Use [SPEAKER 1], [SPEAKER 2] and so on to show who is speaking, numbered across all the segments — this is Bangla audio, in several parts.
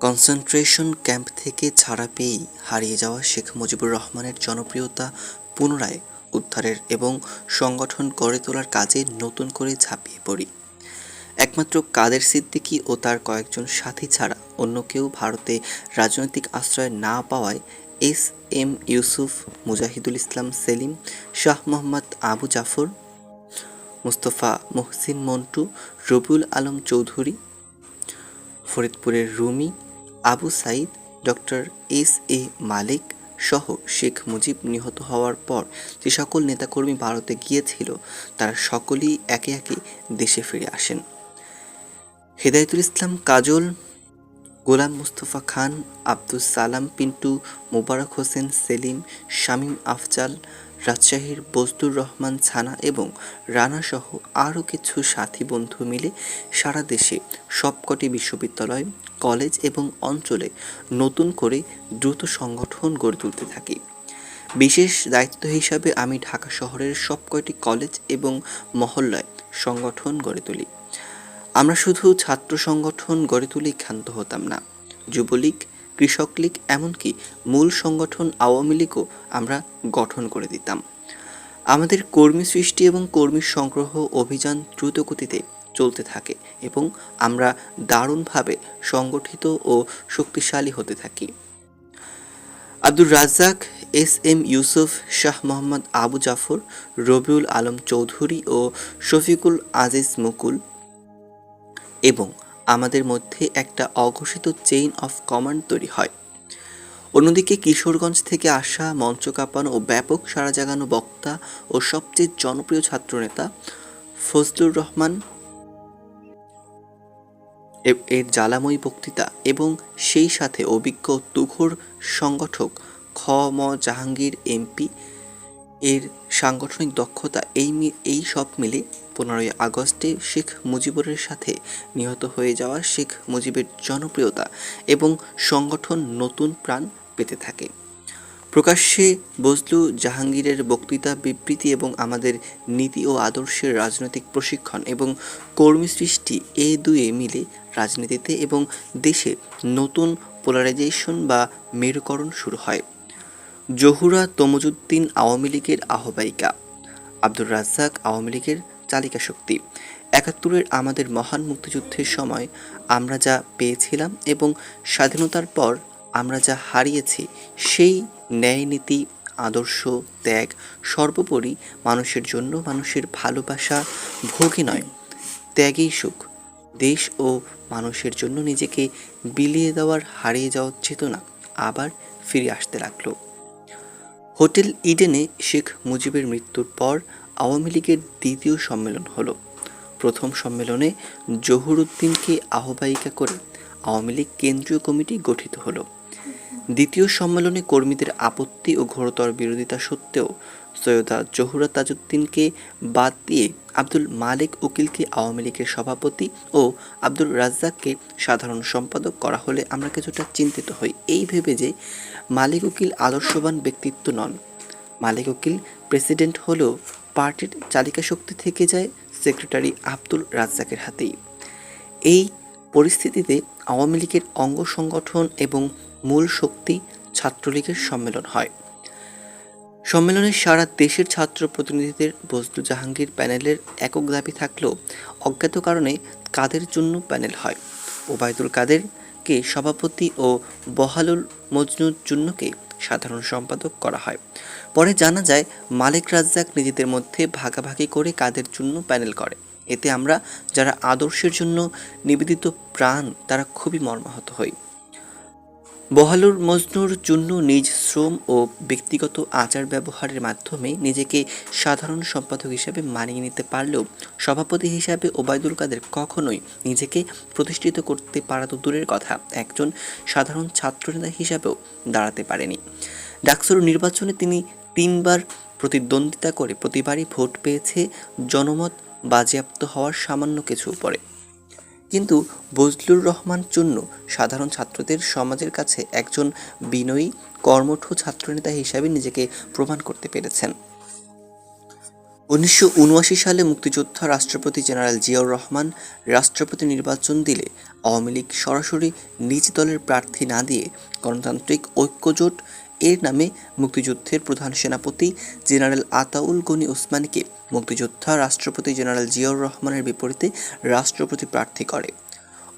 [SPEAKER 1] কনসেন্ট্রেশন ক্যাম্প থেকে ছাড়া পেয়েই হারিয়ে যাওয়া শেখ মুজিবুর রহমানের জনপ্রিয়তা পুনরায় উদ্ধারের এবং সংগঠন গড়ে তোলার কাজে নতুন করে ঝাঁপিয়ে পড়ি। একমাত্র কাদের সিদ্দিকী ও তার কয়েকজন সাথী ছাড়া অন্য কেউ ভারতে রাজনৈতিক আশ্রয় না পাওয়ায় এস এম ইউসুফ, মুজাহিদুল ইসলাম সেলিম, শাহ মোহাম্মদ আবু জাফর, মুস্তফা মুহসিন মন্টু, রবিউল আলম চৌধুরী, ফরিদপুরের Rumi, Abu Sayeed, doctor S A Malik সহ শেখ মুজিব নিহত হওয়ার পর যে সকল নেতাকর্মী ভারতে গিয়েছিল তারা সকলেই একে একে দেশে ফিরে আসেন। হেদায়েতুল ইসলাম কাজল, গোলাম মুস্তফা খান, আব্দুস সালাম পিন্টু, মোবারক হোসেন সেলিম, শামীম আফজাল, রাজশাহীর বজলুর রহমান ছানা এবং রানাসহ আরও কিছু সাথী বন্ধু মিলে সারা দেশে সবকটি বিশ্ববিদ্যালয়, কলেজ এবং অঞ্চলে নতুন করে দ্রুত সংগঠন গড়ে তুলতে থাকি। বিশেষ দায়িত্ব হিসাবে আমি ঢাকা শহরের সবকটি কলেজ এবং মহল্লায় সংগঠন গড়ে তুলি। আমরা শুধু ছাত্র সংগঠন গড়ে তুলেই ক্ষান্ত হতাম না, যুবলীগ, কৃষক লীগ, এমনকি মূল সংগঠন আওয়ামী লীগও আমরা গঠন করে দিতাম। আমাদের কর্মী সৃষ্টি এবং কর্মী সংগ্রহ অভিযান দ্রুতগতিতে চলতে থাকে এবং আমরা দারুণভাবে সংগঠিত ও শক্তিশালী হতে থাকি। আব্দুর রাজ্জাক, এস এম ইউসুফ, শাহ মোহাম্মদ আবু জাফর, রবিউল আলম চৌধুরী ও শফিকুল আজিজ মুকুল এবং আমাদের মধ্যে একটা অঘোষিত চেইন অফ কমান্ড তৈরি হয়। অন্যদিকে কিশোরগঞ্জ থেকে আসা মঞ্চ কাঁপানো ও ব্যাপক সাড়া জাগানো বক্তা ও সবচেয়ে জনপ্রিয় ছাত্রনেতা ফজলুর রহমান এর জ্বালাময়ী বক্তৃতা এবং সেই সাথে অভিজ্ঞ তুখোড় সংগঠক খ ম জাহাঙ্গীর এমপি এর সাংগঠনিক দক্ষতা এই সব মিলে 15ই আগস্টে শেখ মুজিবুরের সাথে নিহত হয়ে যাওয়া শেখ মুজিবের জনপ্রিয়তা এবং সংগঠন নতুন প্রাণ পেতে থাকে। প্রকাশ্যে বজলু জাহাঙ্গীরের বক্তৃতা, বিবৃতি এবং আমাদের নীতি ও আদর্শের রাজনৈতিক প্রশিক্ষণ এবং কর্মী সৃষ্টি এ দুয়ে মিলে রাজনীতিতে এবং দেশে নতুন পোলারাইজেশন বা মেরুকরণ শুরু হয়। জহুরা তমজুদ্দিন আওয়ামী লীগের আহ্বায়িকা, আব্দুর রাজ্জাক আওয়ামী লীগের চালিকা শক্তি। ৭১-এর আমাদের মহান মুক্তিযুদ্ধের সময় আমরা যা পেয়েছিলাম এবং স্বাধীনতার পর আমরা যা হারিয়েছি সেই ন্যায় নীতি, আদর্শ, ত্যাগ, সর্বোপরি মানুষের জন্য মানুষের ভালোবাসা ভোগই নয়, ত্যাগেই সুখ, দেশ ও মানুষের জন্য নিজেকে বিলিয়ে দেওয়ার হারিয়ে যাওয়ার চেতনা আবার ফিরে আসতে লাগলো। হোটেল ইডেনে শেখ মুজিবের মৃত্যুর পর আওয়ামী লীগের দ্বিতীয় সম্মেলন হলো। প্রথম সম্মেলনে জহুরুদ্দিনকে আহ্বায়িকা করে আওয়ামী লীগ কেন্দ্রীয় কমিটি গঠিত হলো। দ্বিতীয় সম্মেলনে কর্মীদের আপত্তি ও ঘোরতর বিরোধিতা সত্ত্বেও সৈয়দা জহুরা তাজউদ্দিনকে বাদ দিয়ে আব্দুল মালেক উকিলকে আওয়ামী লীগের সভাপতি ও আব্দুর রাজ্জাককে সাধারণ সম্পাদক করা হলে আমরা কিছুটা চিন্তিত হই, এই ভেবে যে মালেক উকিল আদর্শবান ব্যক্তিত্ব নন। মালেক উকিল প্রেসিডেন্ট হলেও পার্টির চালিকা শক্তি থেকে যায় সেক্রেটারি আব্দুল রাজ্জাকের হাতেই। এই পরিস্থিতিতে আওয়ামী লীগের অঙ্গ সংগঠন এবং মূল শক্তি ছাত্রলীগের সম্মেলন হয়। সম্মেলনে সারা দেশের ছাত্র প্রতিনিধিদের বজলু জাহাঙ্গীর প্যানেলের একক দাবি থাকলেও অজ্ঞাত কারণে কাদের জন্য প্যানেল হয়। ওবায়দুল কাদেরকে সভাপতি ও বহালুল মজনুর জন্যকে সাধারণ সম্পাদক করা হয়। পরে জানা যায় মালেক রাজ্জাক নিজেদের মধ্যে ভাগাভাগি করে কাদের জন্য প্যানেল করে। এতে আমরা যারা আদর্শের জন্য নিবেদিত প্রাণ তারা খুবই মর্মাহত হই। বহালুর মজনুর জন্য নিজ শ্রম ও ব্যক্তিগত আচার ব্যবহারের মাধ্যমে নিজেকে সাধারণ সম্পাদক হিসাবে মানিয়ে নিতে পারলেও সভাপতি হিসাবে ওবায়দুল কাদের কখনোই নিজেকে প্রতিষ্ঠিত করতে পারা তো দূরের কথা, একজন সাধারণ ছাত্রনেতা হিসাবেও দাঁড়াতে পারেনি। ডাকসুর নির্বাচনে তিনি 3 বার প্রতিদ্বন্দ্বিতা করে প্রতিবারই ভোট পেয়েছে জনমত বাজেয়াপ্ত হওয়ার সামান্য কিছু উপরে। কিন্তু বজলুর রহমান জন্য সাধারণ ছাত্রদের সমাজের কাছে একজন বিনয়ী, কর্মঠ ছাত্রনেতা হিসাবে নিজেকে প্রমাণ করতে পেরেছেন। 1979 সালে মুক্তিযোদ্ধা রাষ্ট্রপতি জেনারেল জিয়াউর রহমান রাষ্ট্রপতি নির্বাচন দিলে আওয়ামী লীগ সরাসরি নিজ দলের প্রার্থী না দিয়ে গণতান্ত্রিক ঐক্যজোট এর নামে মুক্তিযুদ্ধের প্রধান সেনাপতি জেনারেল আতাউল গনি ওসমানীকে মুক্তিযোদ্ধা রাষ্ট্রপতি জেনারেল জিয়াউর রহমানের বিপরীতে রাষ্ট্রপতি প্রার্থী করে।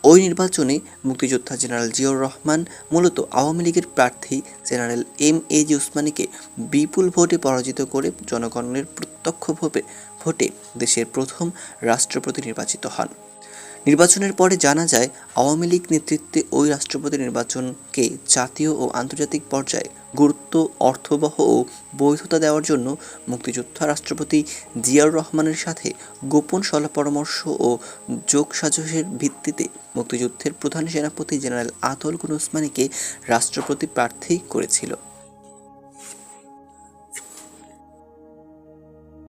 [SPEAKER 1] ওই নির্বাচনে মুক্তিযোদ্ধা জেনারেল জিয়াউর রহমান মূলত আওয়ামী লীগের প্রার্থী জেনারেল এম.এ.জি. ওসমানীকে বিপুল ভোটে পরাজিত করে জনগণের প্রত্যক্ষ ভোটে দেশের প্রথম রাষ্ট্রপতি নির্বাচিত হন। নির্বাচনের পরে জানা যায়, আওয়ামী লীগ নেতৃত্বে ওই রাষ্ট্রপতি নির্বাচনকে জাতীয় ও আন্তর্জাতিক পর্যায়ে গুরুত্ব, অর্থবহ ও বৈধতা দেওয়ার জন্য মুক্তিযোদ্ধা রাষ্ট্রপতি জিয়াউর রহমানের সাথে গোপন সলাপরামর্শ ও যোগসাজশের ভিত্তিতে মুক্তিযুদ্ধের প্রধান সেনাপতি জেনারেল আতাউল গনি ওসমানীকে রাষ্ট্রপতি প্রার্থী করেছিল।